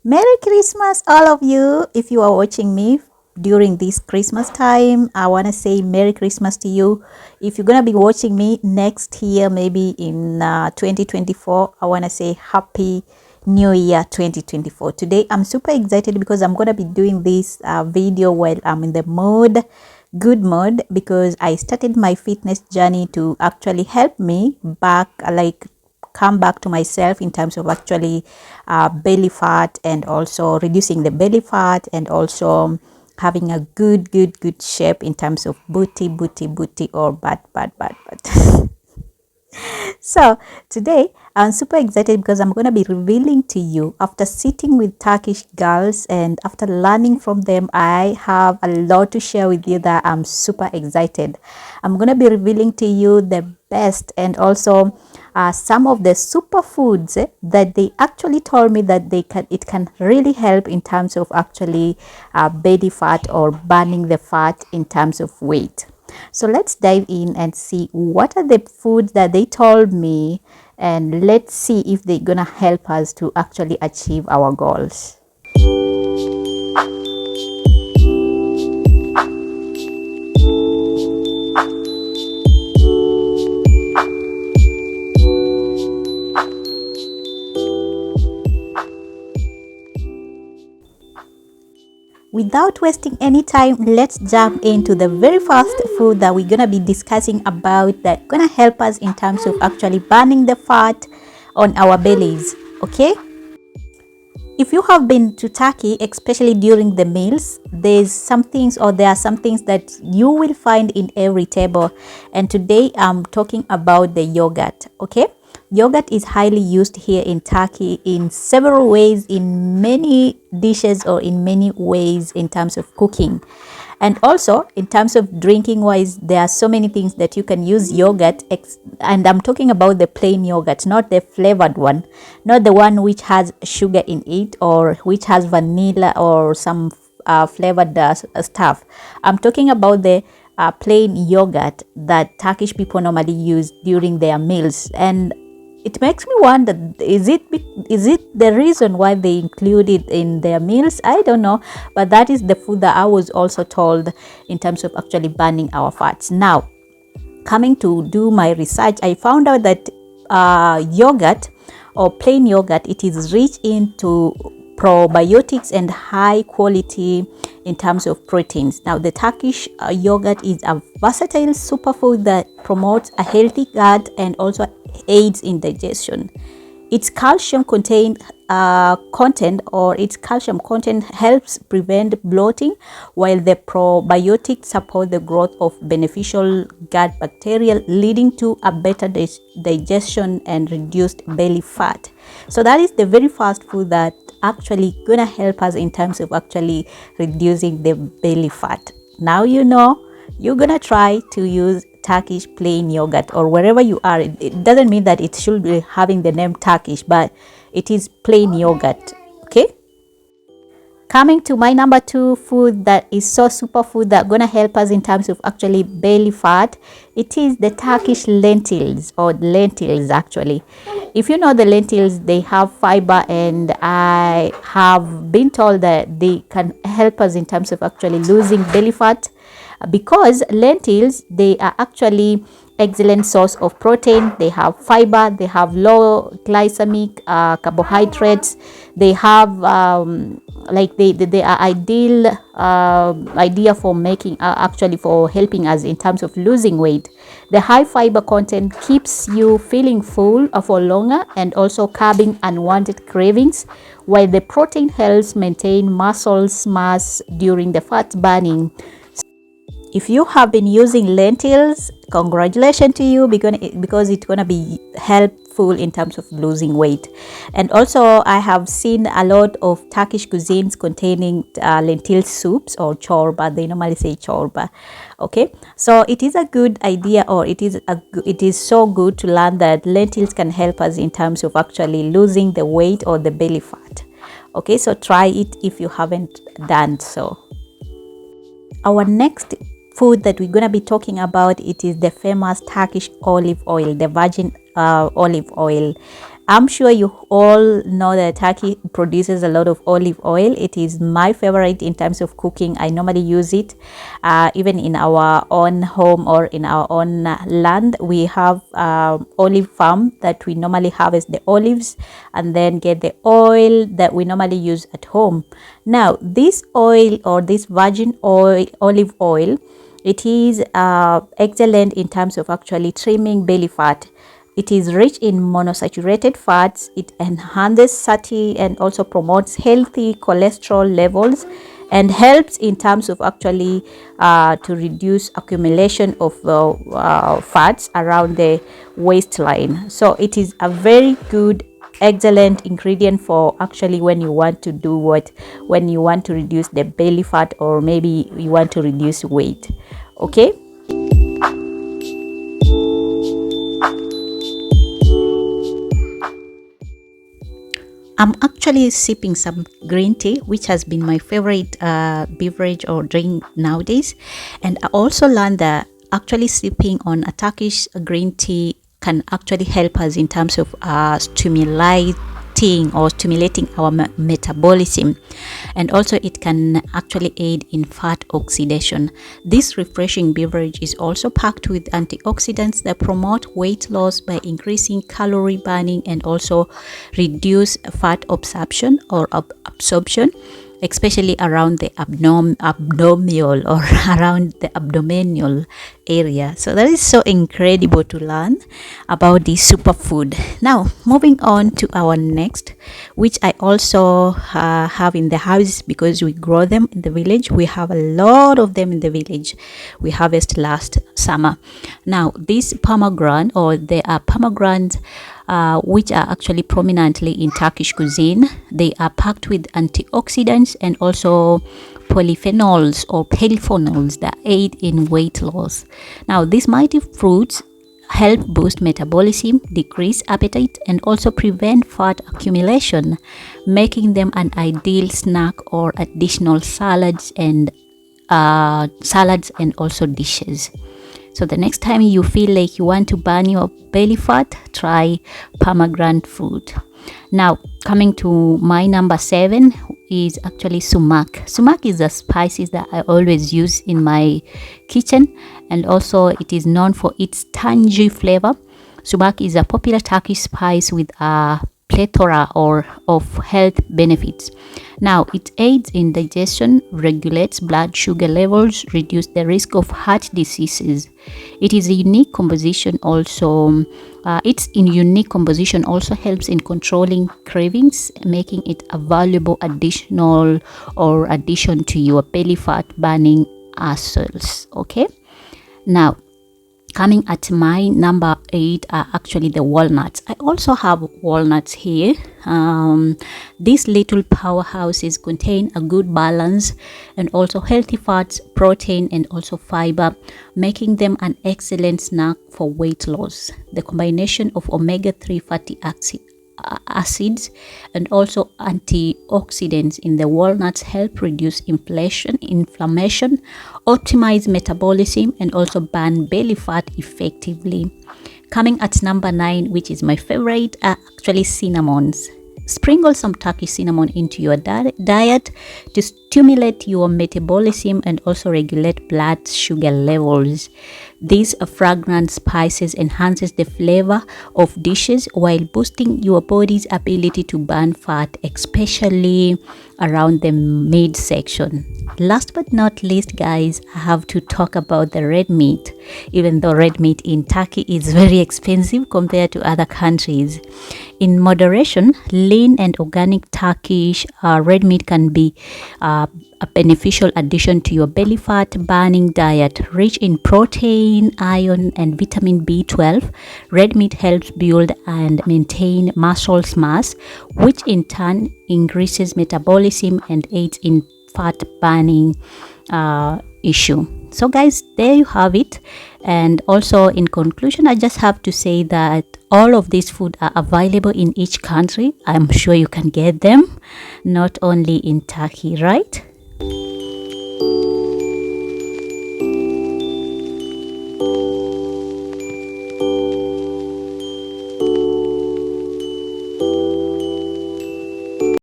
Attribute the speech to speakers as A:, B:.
A: Merry Christmas, all of you. If you are watching me during this Christmas time, I want to say Merry Christmas to you. If you're going to be watching me next year, maybe in 2024, I want to say Happy New Year 2024. Today, I'm super excited because I'm going to be doing this video while I'm in the good mood, because I started my fitness journey to actually help me back, come back to myself in terms of actually belly fat, and also reducing the belly fat, and also having a good shape in terms of booty or butt. So today I'm super excited because I'm going to be revealing to you, after sitting with Turkish girls and after learning from them, I have a lot to share with you that I'm super excited. I'm going to be revealing to you the best, and also some of the superfoods that they actually told me that it can really help in terms of actually belly fat or burning the fat in terms of weight. So let's dive in and see what are the foods that they told me, and let's see if they're gonna help us to actually achieve our goals. Without wasting any time, let's jump into the very first food that we're gonna be discussing about, that gonna help us in terms of actually burning the fat on our bellies. Okay, if you have been to Turkey, especially during the meals, there are some things that you will find in every table, and today I'm talking about the yogurt. Okay, yogurt is highly used here in Turkey in several ways, in many dishes, or in many ways in terms of cooking. And also in terms of drinking wise, there are so many things that you can use yogurt, and I'm talking about the plain yogurt, not the flavored one, not the one which has sugar in it, or which has vanilla or some flavored stuff. I'm talking about the plain yogurt that Turkish people normally use during their meals. And it makes me wonder, is it the reason why they include it in their meals? I don't know, but that is the food that I was also told in terms of actually burning our fats. Now, coming to do my research, I found out that yogurt, or plain yogurt, it is rich into probiotics and high quality in terms of proteins. Now, the Turkish yogurt is a versatile superfood that promotes a healthy gut and also aids in digestion. Its calcium content helps prevent bloating, while the probiotics support the growth of beneficial gut bacteria, leading to a better digestion and reduced belly fat. So that is the very first food that actually gonna help us in terms of actually reducing the belly fat. Now you know, you're gonna try to use Turkish plain yogurt, or wherever you are. It doesn't mean that it should be having the name Turkish, but it is plain yogurt. Okay, coming to my number 2 food that is so superfood that gonna help us in terms of actually belly fat, it is the Turkish lentils, or lentils actually. If you know the lentils, they have fiber, and I have been told that they can help us in terms of actually losing belly fat, because lentils, they are actually excellent source of protein. They have fiber, they have low glycemic carbohydrates, they have they are idea for making actually for helping us in terms of losing weight. The high fiber content keeps you feeling full for longer, and also curbing unwanted cravings, while the protein helps maintain muscles mass during the fat burning. If you have been using lentils, congratulations to you, because it's gonna be helpful in terms of losing weight. And also, I have seen a lot of Turkish cuisines containing lentil soups, or chorba. They normally say chorba. Okay, so it is a good idea, or it is so good to learn that lentils can help us in terms of actually losing the weight or the belly fat. Okay, so try it if you haven't done so. Our next food that we're going to be talking about, it is the famous Turkish olive oil, the virgin olive oil. I'm sure you all know that Turkey produces a lot of olive oil. It is my favorite in terms of cooking. I normally use it even in our own home or in our own land. We have olive farm that we normally harvest the olives and then get the oil that we normally use at home. Now, this oil, or this virgin oil, olive oil, it is excellent in terms of actually trimming belly fat. It is rich in monosaturated fats. It enhances satiety and also promotes healthy cholesterol levels, and helps in terms of actually to reduce accumulation of fats around the waistline. So it is a very good, excellent ingredient for actually when you want to do what, when you want to reduce the belly fat, or maybe you want to reduce weight. Okay. I'm actually sipping some green tea, which has been my favorite beverage or drink nowadays. And I also learned that actually sipping on a Turkish green tea can actually help us in terms of stimulating our metabolism, and also it can actually aid in fat oxidation. This refreshing beverage is also packed with antioxidants that promote weight loss by increasing calorie burning and also reduce fat absorption, especially around the abdominal or around the abdominal area. So that is so incredible to learn about this superfood. Now, moving on to our next, which I also have in the house because we grow them in the village. We have a lot of them in the village. We harvest last summer. Now, this pomegranate, or they are pomegranates, which are actually prominently in Turkish cuisine. They are packed with antioxidants and also polyphenols or polyphenols that aid in weight loss. Now, these mighty fruits help boost metabolism, decrease appetite, and also prevent fat accumulation, making them an ideal snack or additional salads and also dishes. So the next time you feel like you want to burn your belly fat, try pomegranate fruit. Now, coming to my number 7 is actually sumac. Sumac is a spices that I always use in my kitchen, and also it is known for its tangy flavor. Sumac is a popular Turkish spice with a plethora of health benefits. Now, it aids in digestion, regulates blood sugar levels, reduces the risk of heart diseases. It is a unique composition also. Its unique composition also helps in controlling cravings, making it a valuable addition to your belly fat burning muscles. Okay. Now, coming at my number 8 are actually the walnuts. I also have walnuts here. These little powerhouses contain a good balance and also healthy fats, protein, and also fiber, making them an excellent snack for weight loss. The combination of omega-3 fatty acids and also antioxidants in the walnuts help reduce inflammation, optimize metabolism, and also burn belly fat effectively. Coming at number 9, which is my favorite, are actually cinnamons. Sprinkle some Turkish cinnamon into your diet to stimulate your metabolism and also regulate blood sugar levels. These fragrant spices enhances the flavor of dishes while boosting your body's ability to burn fat, especially around the midsection. Last but not least, guys, I have to talk about the red meat. Even though red meat in Turkey is very expensive compared to other countries, in moderation, lean and organic Turkish red meat can be a beneficial addition to your belly fat burning diet. Rich in protein, iron, and vitamin B12, red meat helps build and maintain muscle mass, which in turn increases metabolism and aids in fat burning issue. So guys, there you have it. And also in conclusion, I just have to say that all of these food are available in each country. I'm sure you can get them, not only in Turkey, right?